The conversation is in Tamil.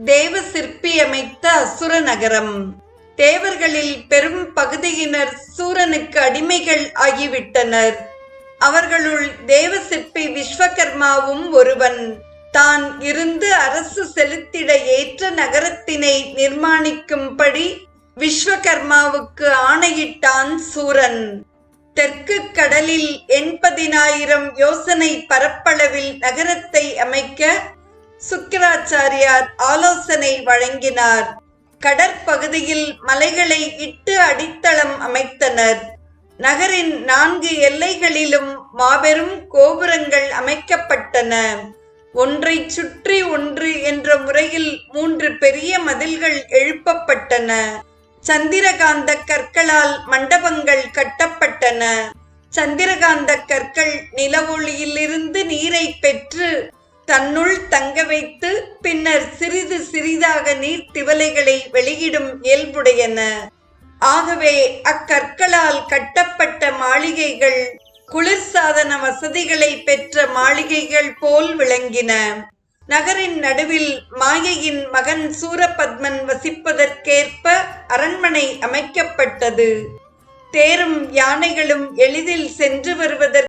தேவ சிற்பி அமைத்த அசுர நகரம். தேவர்களில் பெரும் பகுதியினர் சூரனுக்கு அடிமைகள் ஆகிவிட்டனர். அவர்களுள் தேவ சிற்பி விஸ்வகர்மாவும் ஒருவன். தான் இருந்து அரசு செலுத்திட ஏற்ற நகரத்தினை நிர்மாணிக்கும்படி விஸ்வகர்மாவுக்கு ஆணையிட்டான் சூரன். தெற்கு கடலில் 80,000 யோசனை பரப்பளவில் நகரத்தை அமைக்க சுக்கிராச்சாரியார் ஆலோசனை வழங்கினார். கடற்பகுதியில் மலைகளை இட்டு அடித்தளம் அமைத்தனர். நகரின் 4 எல்லைகளிலும் மாபெரும் கோபுரங்கள் அமைக்கப்பட்டன. ஒன்றை சுற்றி ஒன்று என்ற முறையில் 3 பெரிய மதில்கள் எழுப்பப்பட்டன. சந்திரகாந்த கற்களால் மண்டபங்கள் கட்டப்பட்டன. சந்திரகாந்த கற்கள் நில ஒளியிலிருந்து நீரை பெற்று தன்னுள் தங்க வைத்து பின்னர் சிறிது சிறிதாக நீர்த்திவலைகளை வெளியிடும் இயல்புடையன. ஆகவே அக்கற்களால் கட்டப்பட்ட மாளிகைகள் குளிர்சாதன வசதிகளை பெற்ற மாளிகைகள் போல் விளங்கின. நகரின் நடுவில் மாயையின் மகன் சூரபத்மன் வசிப்பதற்கேற்ப அரண்மனை அமைக்கப்பட்டது. தேரும் யானைகளும் எளிதில் சென்று வருவதற்கு